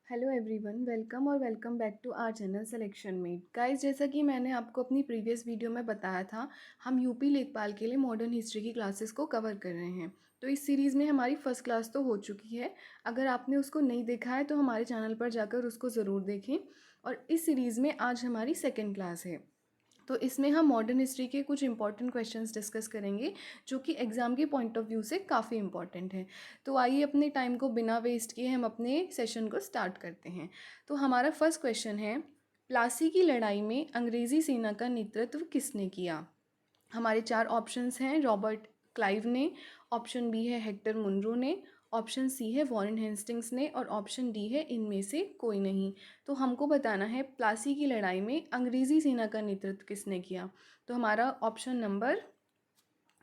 Hello everyone, welcome back to our channel Selection Mate. Guys, जैसा कि मैंने आपको अपनी प्रीवियस वीडियो में बताया था, हम यूपी लेखपाल के लिए मॉडर्न हिस्ट्री की क्लासेस को कवर कर रहे हैं। तो इस सीरीज़ में हमारी फर्स्ट क्लास तो हो चुकी है। अगर आपने उसको नहीं देखा है तो हमारे चैनल पर जाकर उसको ज़रूर देखें। और इस सीरीज़ में आज हमारी सेकेंड क्लास है। तो इसमें हम मॉडर्न हिस्ट्री के कुछ इंपॉर्टेंट क्वेश्चंस डिस्कस करेंगे, जो कि एग्ज़ाम के पॉइंट ऑफ व्यू से काफ़ी इंपॉर्टेंट है। तो आइए अपने टाइम को बिना वेस्ट किए हम अपने सेशन को स्टार्ट करते हैं। तो हमारा फर्स्ट क्वेश्चन है, प्लासी की लड़ाई में अंग्रेज़ी सेना का नेतृत्व किसने किया? हमारे चार ऑप्शंस हैं, रॉबर्ट क्लाइव ने, ऑप्शन बी है हेक्टर मुनरो ने, ऑप्शन सी है वॉरेन हेस्टिंग्स ने और ऑप्शन डी है इनमें से कोई नहीं। तो हमको बताना है प्लासी की लड़ाई में अंग्रेज़ी सेना का नेतृत्व किसने किया। तो हमारा ऑप्शन नंबर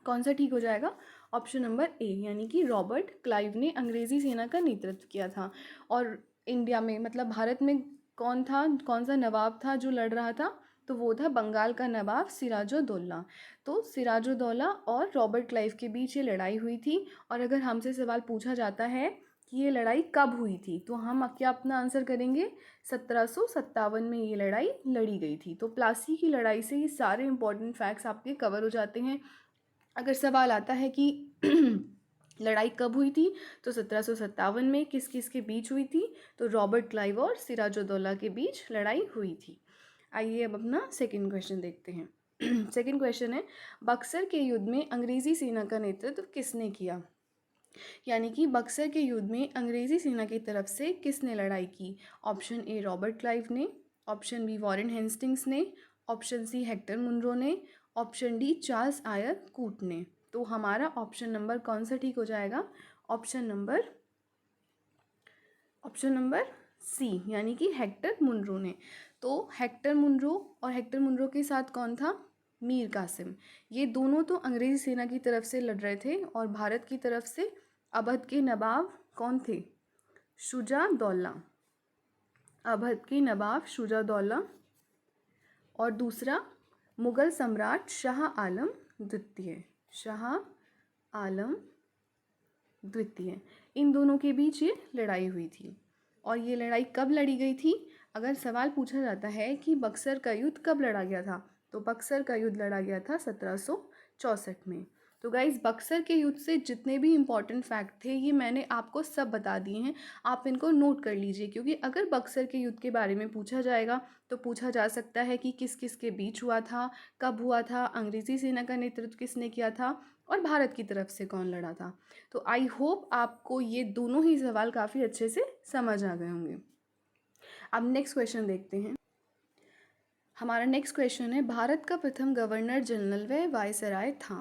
कौन सा ठीक हो जाएगा? ऑप्शन नंबर ए, यानी कि रॉबर्ट क्लाइव ने अंग्रेज़ी सेना का नेतृत्व किया था। और इंडिया में मतलब भारत में कौन था, कौन सा नवाब था जो लड़ रहा था? तो वो था बंगाल का नवाब सिराजुद्दौला। तो सिराजुद्दौला और रॉबर्ट क्लाइव के बीच ये लड़ाई हुई थी। और अगर हमसे सवाल पूछा जाता है कि ये लड़ाई कब हुई थी, तो हम क्या अपना आंसर करेंगे? 1757 में ये लड़ाई लड़ी गई थी। तो प्लासी की लड़ाई से ये सारे इंपॉर्टेंट फैक्ट्स आपके कवर हो जाते हैं। अगर सवाल आता है कि लड़ाई कब हुई थी, तो 1757 में किस किस के बीच हुई थी? तो रॉबर्ट क्लाइव और सिराजुद्दौला के बीच लड़ाई हुई थी। आइए अब अपना सेकंड क्वेश्चन देखते हैं। सेकंड क्वेश्चन है, बक्सर के युद्ध में अंग्रेजी सेना का नेतृत्व किसने किया? यानी कि बक्सर के युद्ध में अंग्रेजी सेना की तरफ से किसने लड़ाई की? ऑप्शन ए रॉबर्ट क्लाइव ने, ऑप्शन बी वॉरेन हेस्टिंग्स ने, ऑप्शन सी हेक्टर मुनरो ने, ऑप्शन डी चार्ल्स आयर कूट ने। तो हमारा ऑप्शन नंबर कौन सा ठीक हो जाएगा? ऑप्शन नंबर सी, यानी कि हेक्टर मुनरो ने। तो हेक्टर मुनरो और हेक्टर मुनरो के साथ कौन था? मीर कासिम। ये दोनों तो अंग्रेजी सेना की तरफ से लड़ रहे थे और भारत की तरफ से अवध के नवाब कौन थे? शुजा दौला। अवध के नवाब शुजा दौला और दूसरा मुगल सम्राट शाह आलम द्वितीय। शाह आलम द्वितीय, इन दोनों के बीच ये लड़ाई हुई थी। और ये लड़ाई कब लड़ी गई थी? अगर सवाल पूछा जाता है कि बक्सर का युद्ध कब लड़ा गया था, तो बक्सर का युद्ध लड़ा गया था 1764 में। तो गाइज, बक्सर के युद्ध से जितने भी इम्पॉर्टेंट फैक्ट थे ये मैंने आपको सब बता दिए हैं। आप इनको नोट कर लीजिए, क्योंकि अगर बक्सर के युद्ध के बारे में पूछा जाएगा तो पूछा जा सकता है कि किस किस के बीच हुआ था, कब हुआ था, अंग्रेज़ी सेना का नेतृत्व किसने किया था और भारत की तरफ से कौन लड़ा था। तो आई होप आपको ये दोनों ही सवाल काफ़ी अच्छे से समझ आ गए होंगे। अब नेक्स्ट क्वेश्चन देखते हैं। हमारा नेक्स्ट क्वेश्चन है, भारत का प्रथम गवर्नर जनरल व वायसराय था।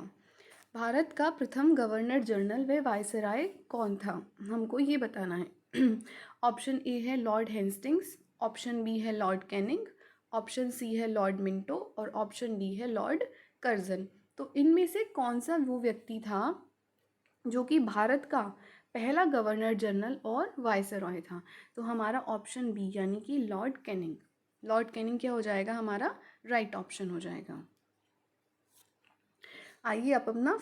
भारत का प्रथम गवर्नर जनरल व वायसराय कौन था? हमको ये बताना है। ऑप्शन ए है लॉर्ड हेस्टिंग्स, ऑप्शन बी है लॉर्ड कैनिंग, ऑप्शन सी है लॉर्ड मिंटो और ऑप्शन डी है लॉर्ड कर्जन। तो इनमें से कौन सा वो व्यक्ति था जो कि भारत का पहला गवर्नर जनरल और वायसरॉय था? तो हमारा ऑप्शन बी, यानी कि लॉर्ड कैनिंग। लॉर्ड कैनिंग क्या हो जाएगा? हमारा राइट ऑप्शन हो जाएगा। आइए अब अपना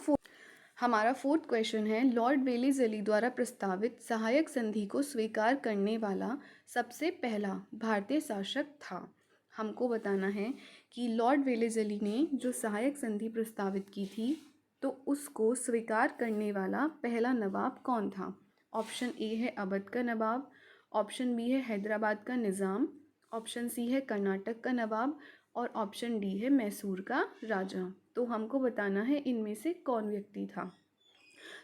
हमारा फोर्थ क्वेश्चन है, लॉर्ड वेलेज़ली द्वारा प्रस्तावित सहायक संधि को स्वीकार करने वाला सबसे पहला भारतीय शासक था। हमको बताना है कि लॉर्ड वेलेज़ली ने जो सहायक संधि प्रस्तावित की थी, तो उसको स्वीकार करने वाला पहला नवाब कौन था? ऑप्शन ए है अवध का नवाब, ऑप्शन बी है हैदराबाद का निज़ाम, ऑप्शन सी है कर्नाटक का नवाब और ऑप्शन डी है मैसूर का राजा। तो हमको बताना है इनमें से कौन व्यक्ति था।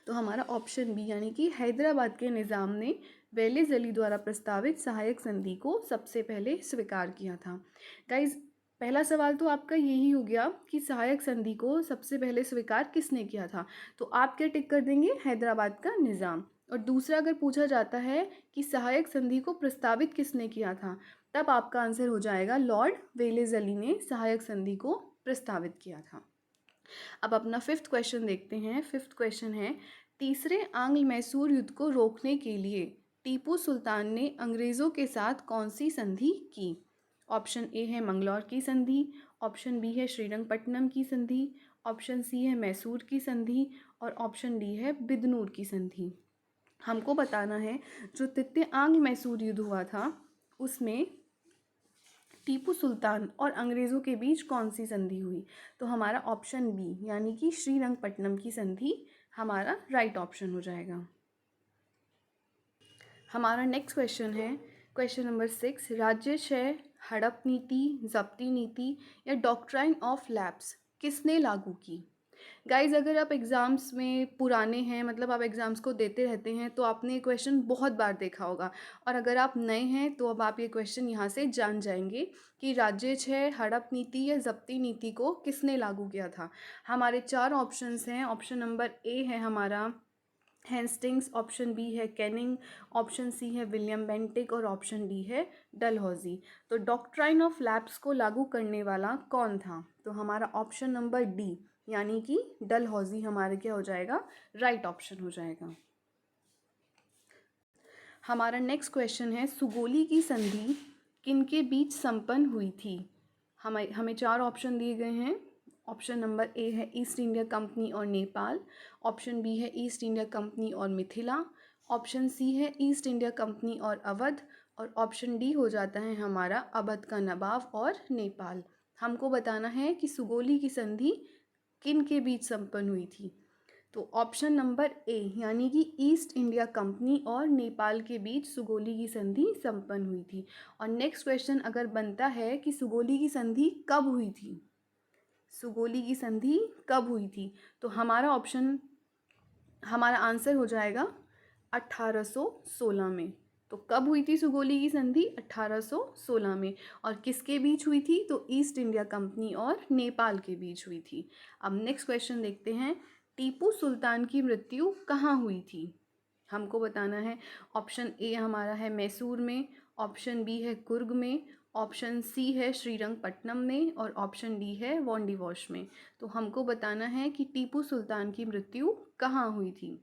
तो हमारा ऑप्शन बी, यानी कि हैदराबाद के निज़ाम ने वेलेज़ली द्वारा प्रस्तावित सहायक संधि को सबसे पहले स्वीकार किया था। गाइज, पहला सवाल तो आपका यही हो गया कि सहायक संधि को सबसे पहले स्वीकार किसने किया था। तो आप क्या टिक कर देंगे? हैदराबाद का निज़ाम। और दूसरा अगर पूछा जाता है कि सहायक संधि को प्रस्तावित किसने किया था, तब आपका आंसर हो जाएगा लॉर्ड वेलेज़ली ने सहायक संधि को प्रस्तावित किया था। अब अपना फिफ्थ क्वेश्चन देखते हैं। फिफ्थ क्वेश्चन है, तीसरे आंग्ल मैसूर युद्ध को रोकने के लिए टीपू सुल्तान ने अंग्रेज़ों के साथ कौन सी संधि की? ऑप्शन ए है मंगलौर की संधि, ऑप्शन बी है श्रीरंगपट्टनम की संधि, ऑप्शन सी है मैसूर की संधि और ऑप्शन डी है बिदनूर की संधि। हमको बताना है जो तृतीयांग मैसूर युद्ध हुआ था उसमें टीपू सुल्तान और अंग्रेज़ों के बीच कौन सी संधि हुई। तो हमारा ऑप्शन बी यानी कि श्रीरंगपट्टनम की संधि हमारा राइट ऑप्शन हो जाएगा। हमारा नेक्स्ट क्वेश्चन है क्वेश्चन नंबर 6, राज्य क्षय, हड़प नीति, जब्ती नीति या डॉक्ट्राइन ऑफ लैप्स किसने लागू की। गाइज अगर आप एग्ज़ाम्स में पुराने हैं, मतलब आप एग्ज़ाम्स को देते रहते हैं, तो आपने ये क्वेश्चन बहुत बार देखा होगा। और अगर आप नए हैं तो अब आप ये क्वेश्चन यहाँ से जान जाएंगे कि राज्य क्षय, हड़प नीति या जब्ती नीति को किसने लागू किया था। हमारे 4 ऑप्शंस हैं। ऑप्शन नंबर ए है हमारा हेस्टिंग्स, ऑप्शन बी है कैनिंग, ऑप्शन सी है विलियम बेंटिक और ऑप्शन डी है डलहौजी। तो डॉक्ट्राइन ऑफ लैप्स को लागू करने वाला कौन था। तो हमारा ऑप्शन नंबर डी यानी कि डलहौजी हमारे क्या हो जाएगा, राइट ऑप्शन हो जाएगा। हमारा नेक्स्ट क्वेश्चन है सुगोली की संधि किनके बीच संपन्न हुई थी। हमें 4 ऑप्शन दिए गए हैं। ऑप्शन नंबर ए है ईस्ट इंडिया कंपनी और नेपाल, ऑप्शन बी है ईस्ट इंडिया कंपनी और मिथिला, ऑप्शन सी है ईस्ट इंडिया कंपनी और अवध और ऑप्शन डी हो जाता है हमारा अवध का नवाब और नेपाल। हमको बताना है कि सुगोली की संधि किन के बीच संपन्न हुई थी। तो ऑप्शन नंबर ए यानी कि ईस्ट इंडिया कंपनी और नेपाल के बीच सुगोली की संधि संपन्न हुई थी। और नेक्स्ट क्वेश्चन अगर बनता है कि सुगोली की संधि कब हुई थी, सुगोली की संधि कब हुई थी, तो हमारा आंसर हो जाएगा 1816 में। तो कब हुई थी सुगोली की संधि, 1816 में। और किसके बीच हुई थी, तो ईस्ट इंडिया कंपनी और नेपाल के बीच हुई थी। अब नेक्स्ट क्वेश्चन देखते हैं, टीपू सुल्तान की मृत्यु कहाँ हुई थी। हमको बताना है। ऑप्शन ए हमारा है मैसूर में, ऑप्शन बी है कुर्ग में, ऑप्शन सी है श्रीरंगपट्टनम में और ऑप्शन डी है वांडीवॉश में। तो हमको बताना है कि टीपू सुल्तान की मृत्यु कहाँ हुई थी।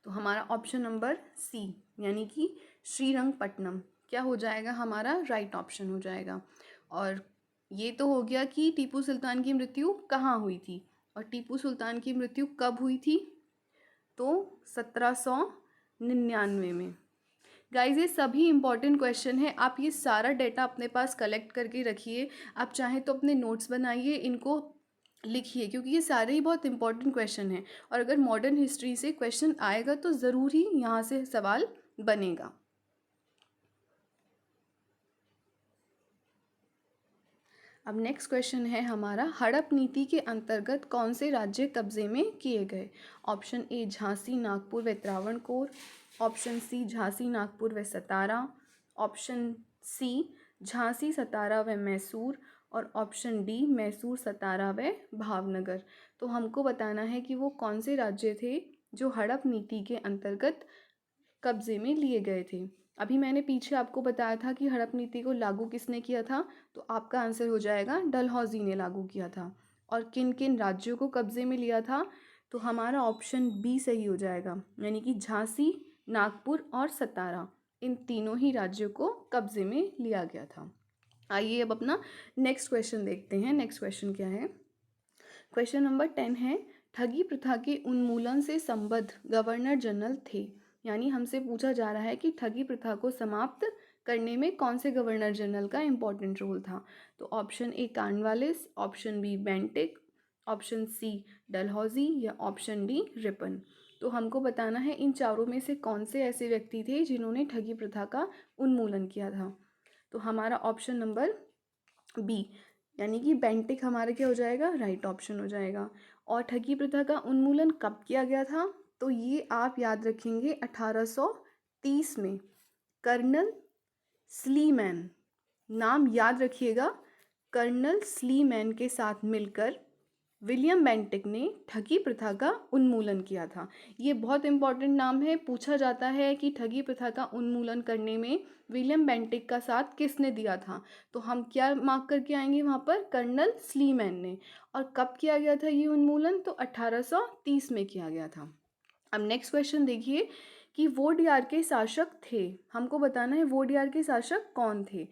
तो हमारा ऑप्शन नंबर सी यानी कि श्रीरंगपट्टनम क्या हो जाएगा, हमारा राइट ऑप्शन हो जाएगा। और ये तो हो गया कि टीपू सुल्तान की मृत्यु कहाँ हुई थी, और टीपू सुल्तान की मृत्यु कब हुई थी, तो 1799 में। गाइज ये सभी इंपॉर्टेंट क्वेश्चन है, आप ये सारा डेटा अपने पास कलेक्ट करके रखिए। आप चाहें तो अपने नोट्स बनाइए, इनको लिखिए, क्योंकि ये सारे ही बहुत इंपॉर्टेंट क्वेश्चन हैं। और अगर मॉडर्न हिस्ट्री से क्वेश्चन आएगा तो ज़रूर ही यहाँ से सवाल बनेगा। अब नेक्स्ट क्वेश्चन है हमारा, हड़प नीति के अंतर्गत कौन से राज्य कब्जे में किए गए। ऑप्शन ए झांसी, नागपुर व त्रावणकोर, ऑप्शन सी झांसी, नागपुर व सतारा, ऑप्शन सी झांसी, सतारा व मैसूर और ऑप्शन डी मैसूर, सतारा व भावनगर। तो हमको बताना है कि वो कौन से राज्य थे जो हड़प नीति के अंतर्गत कब्जे में लिए गए थे। अभी मैंने पीछे आपको बताया था कि हड़प नीति को लागू किसने किया था, तो आपका आंसर हो जाएगा डलहौजी ने लागू किया था। और किन किन राज्यों को कब्जे में लिया था, तो हमारा ऑप्शन बी सही हो जाएगा, यानी कि झांसी, नागपुर और सतारा, इन तीनों ही राज्यों को कब्जे में लिया गया था। आइए अब अपना नेक्स्ट क्वेश्चन देखते हैं। नेक्स्ट क्वेश्चन क्या है, क्वेश्चन नंबर 10 है, ठगी प्रथा के उन्मूलन से संबद्ध गवर्नर जनरल थे। यानी हमसे पूछा जा रहा है कि ठगी प्रथा को समाप्त करने में कौन से गवर्नर जनरल का इम्पोर्टेंट रोल था। तो option A Cornwallis, option B Bentinck, option C Dalhousie या ऑप्शन डी रिपन। तो हमको बताना है इन चारों में से कौन से ऐसे व्यक्ति थे जिन्होंने ठगी प्रथा का उन्मूलन किया था। तो हमारा ऑप्शन नंबर बी यानी कि बेंटिक हमारा क्या हो जाएगा, राइट ऑप्शन हो जाएगा। और ठगी प्रथा का उन्मूलन कब किया गया था, तो ये आप याद रखेंगे 1830 में कर्नल स्लीमैन, नाम याद रखिएगा, कर्नल स्लीमैन के साथ मिलकर विलियम बेंटिक ने ठगी प्रथा का उन्मूलन किया था। ये बहुत इंपॉर्टेंट नाम है, पूछा जाता है कि ठगी प्रथा का उन्मूलन करने में विलियम बेंटिक का साथ किसने दिया था। तो हम क्या मार्क करके आएंगे वहाँ पर, कर्नल स्लीमैन ने। और कब किया गया था ये उन्मूलन, तो 1830 में किया गया था। अब नेक्स्ट क्वेश्चन देखिए कि वोडियार के शासक थे। हमको बताना है वोडियार के शासक कौन थे।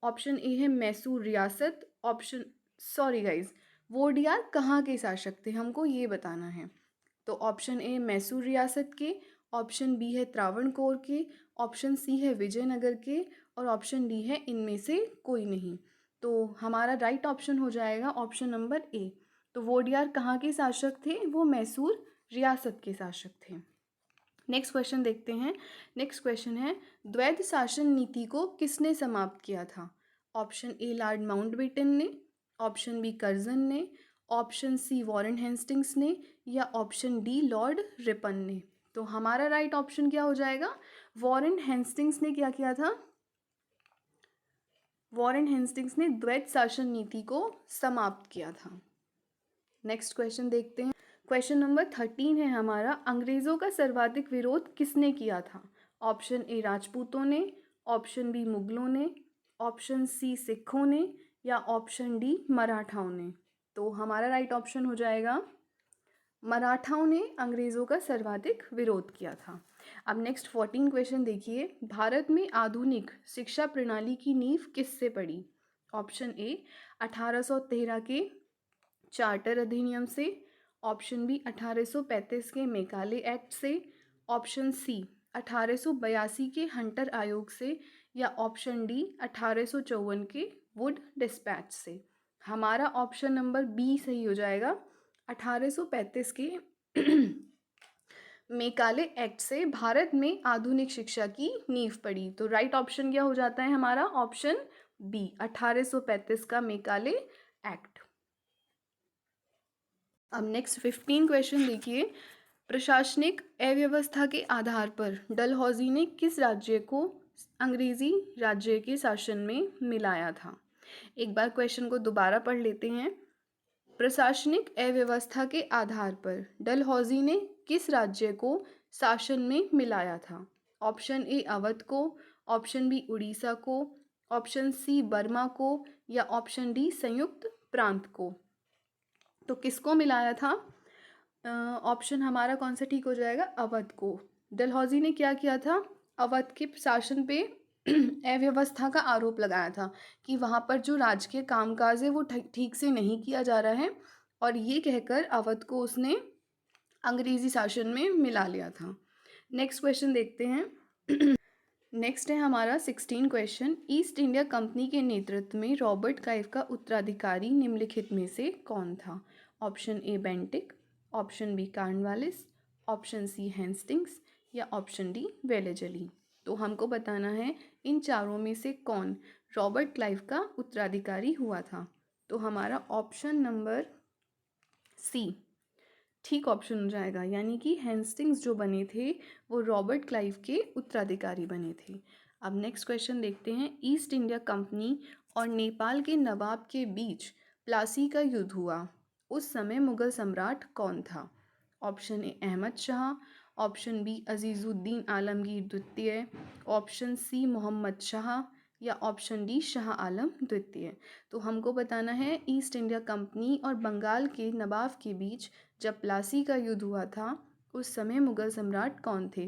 ऑप्शन ए है मैसूर रियासत, ऑप्शन सॉरी गाइज, वोडियार कहाँ के शासक थे, हमको ये बताना है। तो ऑप्शन ए मैसूर रियासत के, ऑप्शन बी है त्रावणकोर के, ऑप्शन सी है विजयनगर के और ऑप्शन डी है इनमें से कोई नहीं। तो हमारा राइट ऑप्शन हो जाएगा ऑप्शन नंबर ए। तो वोडियार कहाँ के शासक थे? वो मैसूर रियासत के शासक थे। नेक्स्ट क्वेश्चन देखते हैं। नेक्स्ट क्वेश्चन है द्वैध शासन नीति को किसने समाप्त किया था? ऑप्शन ए लॉर्ड माउंटबेटन ने, ऑप्शन बी कर्जन ने, ऑप्शन सी वॉरेन हेस्टिंग्स ने या ऑप्शन डी लॉर्ड रिपन ने। तो हमारा राइट ऑप्शन क्या हो जाएगा? वॉरेन हेस्टिंग्स ने क्या किया था? वॉरेन हेस्टिंग्स ने द्वैध शासन नीति को समाप्त किया था। नेक्स्ट क्वेश्चन देखते हैं। क्वेश्चन नंबर 13 है हमारा, अंग्रेज़ों का सर्वाधिक विरोध किसने किया था? ऑप्शन ए राजपूतों ने, ऑप्शन बी मुगलों ने, ऑप्शन सी सिखों ने या ऑप्शन डी मराठाओं ने। तो हमारा राइट ऑप्शन हो जाएगा मराठाओं ने अंग्रेज़ों का सर्वाधिक विरोध किया था। अब नेक्स्ट 14 क्वेश्चन देखिए, भारत में आधुनिक शिक्षा प्रणाली की नींव किससे पड़ी? ऑप्शन ए 1813 के चार्टर अधिनियम से, ऑप्शन बी 1835 के मेकाले एक्ट से, ऑप्शन सी 1882 के हंटर आयोग से या ऑप्शन डी 1854 के वुड डिस्पैच से। हमारा ऑप्शन नंबर बी सही हो जाएगा। 1835 के मेकाले एक्ट से भारत में आधुनिक शिक्षा की नींव पड़ी। तो राइट ऑप्शन क्या हो जाता है हमारा? ऑप्शन बी 1835 का मेकाले एक्ट। अब नेक्स्ट 15 क्वेश्चन देखिए, प्रशासनिक अव्यवस्था के आधार पर डलहौजी ने किस राज्य को अंग्रेजी राज्य के शासन में मिलाया था? एक बार क्वेश्चन को दोबारा पढ़ लेते हैं। प्रशासनिक अव्यवस्था के आधार पर डलहौजी ने किस राज्य को शासन में मिलाया था? ऑप्शन ए अवध को, ऑप्शन बी उड़ीसा को, ऑप्शन सी बर्मा को या ऑप्शन डी संयुक्त प्रांत को। तो किसको मिलाया था? ऑप्शन हमारा कौन सा ठीक हो जाएगा? अवध को। डलहौजी ने क्या किया था? अवध के शासन पे अव्यवस्था का आरोप लगाया था कि वहाँ पर जो राजकीय कामकाज है वो ठीक से नहीं किया जा रहा है, और ये कहकर अवध को उसने अंग्रेजी शासन में मिला लिया था। नेक्स्ट क्वेश्चन देखते हैं। नेक्स्ट है हमारा 16 क्वेश्चन, ईस्ट इंडिया कंपनी के नेतृत्व में रॉबर्ट क्लाइव का उत्तराधिकारी निम्नलिखित में से कौन था? Option A Bentinck, option B Cornwallis, option C Hastings या ऑप्शन डी वेलेजली। तो हमको बताना है इन चारों में से कौन रॉबर्ट क्लाइव का उत्तराधिकारी हुआ था। तो हमारा ऑप्शन नंबर सी ठीक ऑप्शन हो जाएगा, यानी कि हेस्टिंग्स जो बने थे वो रॉबर्ट क्लाइव के उत्तराधिकारी बने थे। अब नेक्स्ट क्वेश्चन देखते हैं, ईस्ट इंडिया कंपनी और नेपाल के नवाब के बीच प्लासी का युद्ध हुआ, उस समय मुगल सम्राट कौन था? Option A Ahmad Shah, option B Azizuddin Alamgir द्वितीय, ऑप्शन सी मोहम्मद शाह या ऑप्शन डी शाह आलम द्वितीय। तो हमको बताना है ईस्ट इंडिया कंपनी और बंगाल के नवाब के बीच जब प्लासी का युद्ध हुआ था उस समय मुगल सम्राट कौन थे।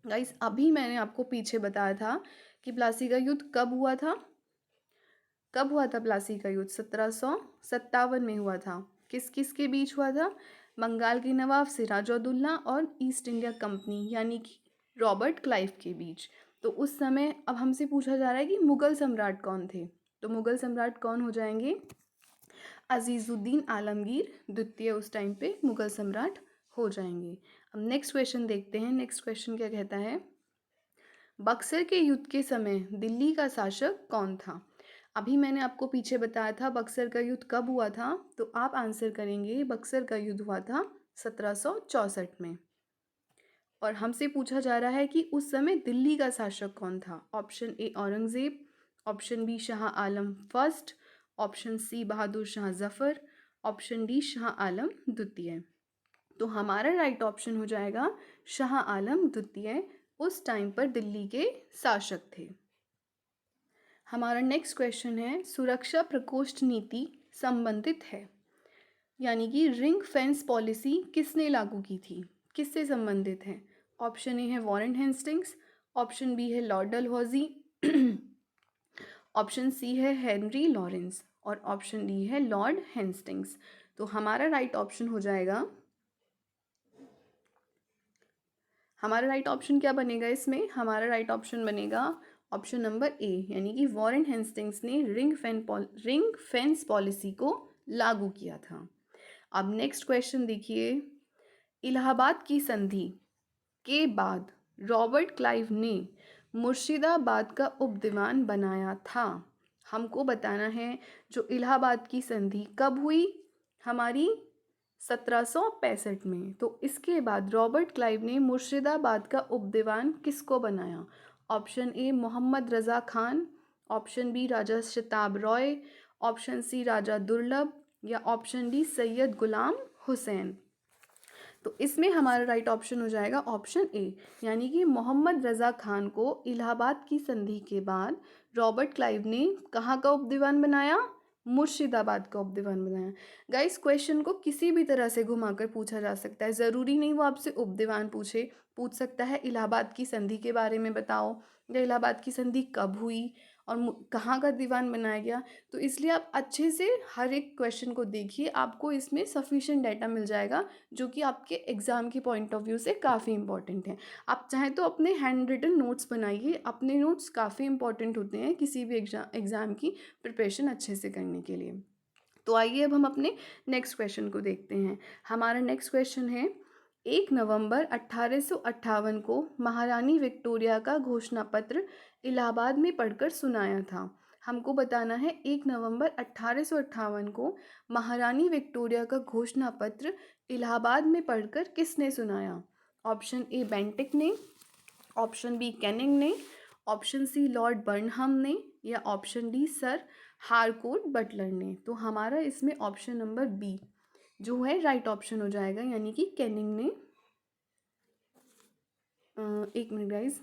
गाइस अभी मैंने आपको पीछे बताया था कि प्लासी का युद्ध कब हुआ था। कब हुआ था प्लासी का युद्ध? 1757 में हुआ था। किस किस के बीच हुआ था? बंगाल के नवाब सिराजुद्दौला और ईस्ट इंडिया कंपनी यानी कि रॉबर्ट क्लाइव के बीच। तो उस समय अब हमसे पूछा जा रहा है कि मुगल सम्राट कौन थे। तो मुगल सम्राट कौन हो जाएंगे? अजीज़ुद्दीन आलमगीर द्वितीय उस टाइम पे मुगल सम्राट हो जाएंगे। अब नेक्स्ट क्वेश्चन देखते हैं। नेक्स्ट क्वेश्चन क्या कहता है, बक्सर के युद्ध के समय दिल्ली का शासक कौन था? अभी मैंने आपको पीछे बताया था बक्सर का युद्ध कब हुआ था, तो आप आंसर करेंगे बक्सर का युद्ध हुआ था 1764 में। और हमसे पूछा जा रहा है कि उस समय दिल्ली का शासक कौन था। Option A Aurangzeb, option B Shah Alam first, option C Bahadur Shah Zafar, option D Shah Alam द्वितीय। तो हमारा राइट ऑप्शन हो जाएगा शाह आलम द्वितीय उस टाइम पर दिल्ली के शासक थे। हमारा नेक्स्ट क्वेश्चन है, सुरक्षा प्रकोष्ठ नीति संबंधित है, यानी कि रिंग फेंस पॉलिसी किसने लागू की थी, किससे संबंधित है? ऑप्शन ए है वॉरेन हेस्टिंग्स, ऑप्शन बी है लॉर्ड डलहौजी, ऑप्शन सी है हेनरी लॉरेंस और ऑप्शन डी है लॉर्ड हेस्टिंग्स। तो हमारा राइट ऑप्शन हो जाएगा हमारा राइट ऑप्शन क्या बनेगा इसमें? हमारा राइट ऑप्शन बनेगा ऑप्शन नंबर ए, यानी कि वॉरेन हेस्टिंग्स ने रिंग फेंस पॉलिसी को लागू किया था। अब नेक्स्ट क्वेश्चन देखिए, इलाहाबाद की संधि के बाद रॉबर्ट क्लाइव ने मुर्शिदाबाद का उपदीवान बनाया था। हमको बताना है जो इलाहाबाद की संधि कब हुई, हमारी 1765 में। तो इसके बाद रॉबर्ट क्लाइव ने मुर्शिदाबाद का उपदीवान किसको बनाया? Option A Mohammad Raza Khan, option B Raja Shitab Roy, option C Raja Durlabh, या ऑप्शन डी सैयद गुलाम हुसैन। तो इसमें हमारा राइट ऑप्शन हो जाएगा ऑप्शन ए, यानी कि मोहम्मद रज़ा खान को इलाहाबाद की संधि के बाद रॉबर्ट क्लाइव ने कहाँ का उपदीवान बनाया? मुर्शिदाबाद का उपदीवान बनाया। गाइस, क्वेश्चन को किसी भी तरह से घुमाकर पूछा जा सकता है, ज़रूरी नहीं वो आपसे उपदीवान पूछ सकता है इलाहाबाद की संधि के बारे में बताओ, या इलाहाबाद की संधि कब हुई और कहाँ का दीवान बनाया गया। तो इसलिए आप अच्छे से हर एक क्वेश्चन को देखिए, आपको इसमें सफिशिएंट डाटा मिल जाएगा जो कि आपके एग्ज़ाम के पॉइंट ऑफ व्यू से काफ़ी इंपॉर्टेंट है। आप चाहें तो अपने हैंड रिटन नोट्स बनाइए, अपने नोट्स काफ़ी इंपॉर्टेंट होते हैं किसी भी एग्ज़ाम की प्रिपरेशन अच्छे से करने के लिए। तो आइए अब हम अपने नेक्स्ट क्वेश्चन को देखते हैं। हमारा नेक्स्ट क्वेश्चन है, 1 नवंबर 1858 को महारानी विक्टोरिया का घोषणा पत्र इलाहाबाद में पढ़कर सुनाया था। हमको बताना है 1 नवंबर 1858 को महारानी विक्टोरिया का घोषणा पत्र इलाहाबाद में पढ़कर किसने सुनाया? ऑप्शन ए बेंटिक ने, ऑप्शन बी कैनिंग ने, ऑप्शन सी लॉर्ड बर्नहम ने, या option D Sir Harcourt Butler ने। तो हमारा इसमें ऑप्शन नंबर बी जो है राइट ऑप्शन हो जाएगा, यानी कि कैनिंग ने। एक मिनट गाइज,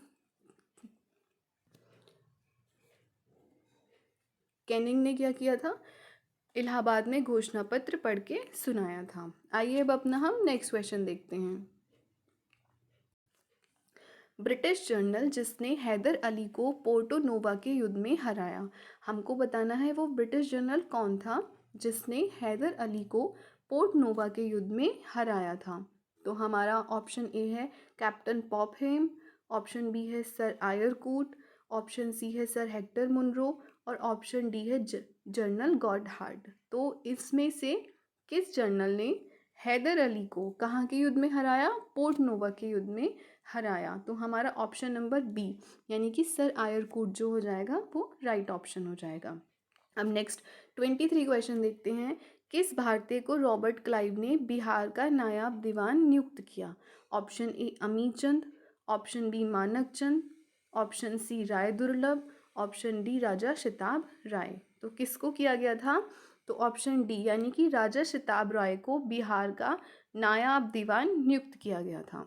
कैनिंग ने क्या किया था? इलाहाबाद में घोषणा पत्र पढ़ के सुनाया था। आइए अब अपना हम नेक्स्ट क्वेश्चन देखते हैं। ब्रिटिश जनरल जिसने हैदर अली को पोर्टो नोवा के युद्ध में हराया। हमको बताना है वो ब्रिटिश जनरल कौन था जिसने हैदर अली को पोर्ट नोवा के युद्ध में हराया था। तो हमारा ऑप्शन ए है कैप्टन पॉपहेम, ऑप्शन बी है सर आयरकूट, ऑप्शन सी है सर हेक्टर मुनरो, और ऑप्शन डी है जनरल गॉडहार्ड। तो इसमें से किस जनरल ने हैदर अली को कहाँ के युद्ध में हराया? पोर्ट नोवा के युद्ध में हराया। तो हमारा ऑप्शन नंबर बी, यानी कि सर आयरकूट जो हो जाएगा वो राइट ऑप्शन हो जाएगा। अब नेक्स्ट 23 क्वेश्चन देखते हैं। किस भारतीय को रॉबर्ट क्लाइव ने बिहार का नायाब दीवान नियुक्त किया? ऑप्शन ए अमीर चंद, ऑप्शन बी मानक चंद, ऑप्शन सी राय दुर्लभ, ऑप्शन डी राजा शताब राय। तो किसको किया गया था? तो ऑप्शन डी, यानी कि राजा शताब राय को बिहार का नायाब दीवान नियुक्त किया गया था।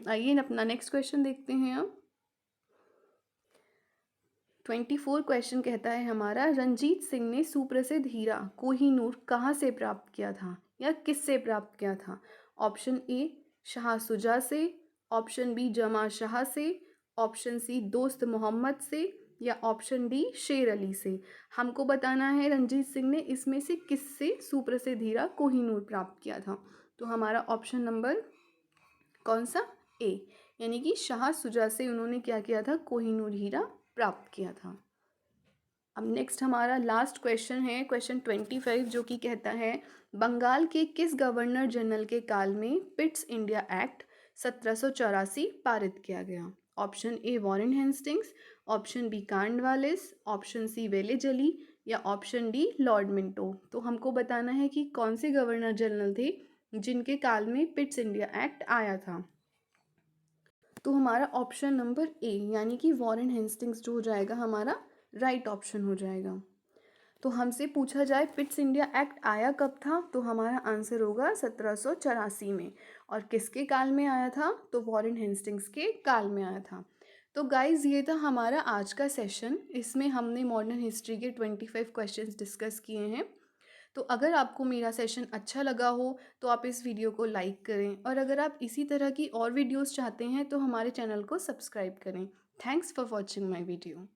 आइए अपना नेक्स्ट क्वेश्चन देखते हैं। अब 24 क्वेश्चन कहता है हमारा, रंजीत सिंह ने सुप्रसिद्ध हीरा कोहिनूर कहाँ से प्राप्त किया था या किससे प्राप्त किया था? ऑप्शन ए शाह सुजा से, ऑप्शन बी जमा शाह से, ऑप्शन सी दोस्त मोहम्मद से, या ऑप्शन डी शेर अली से। हमको बताना है रंजीत सिंह ने इसमें से किससे सुप्रसिद्ध हीरा कोहिनूर प्राप्त किया था। तो हमारा ऑप्शन नंबर कौन सा? ए, यानी कि शाह सुजा से उन्होंने क्या किया था? कोहिनूर हीरा प्राप्त किया था। अब नेक्स्ट हमारा लास्ट क्वेश्चन है क्वेश्चन 25, जो कि कहता है बंगाल के किस गवर्नर जनरल के काल में पिट्स इंडिया एक्ट 1784 पारित किया गया? Option A Warren Hastings, option B Cornwallis, option C Wellesley, या ऑप्शन डी लॉर्ड मिंटो। तो हमको बताना है कि कौन से गवर्नर जनरल थे जिनके काल में पिट्स इंडिया एक्ट आया था। तो हमारा ऑप्शन नंबर ए, यानी कि वॉरेन हेस्टिंग्स जो हो जाएगा हमारा राइट ऑप्शन हो जाएगा। तो हमसे पूछा जाए पिट्स इंडिया एक्ट आया कब था, तो हमारा आंसर होगा 1784 में। और किसके काल में आया था? तो वॉरेन हेस्टिंग्स के काल में आया था। तो गाइज़, ये था हमारा आज का सेशन। इसमें हमने मॉडर्न हिस्ट्री के 25 क्वेश्चंस डिस्कस किए हैं। तो अगर आपको मेरा सेशन अच्छा लगा हो तो आप इस वीडियो को लाइक करें, और अगर आप इसी तरह की और वीडियोस चाहते हैं तो हमारे चैनल को सब्सक्राइब करें। Thanks for watching my video.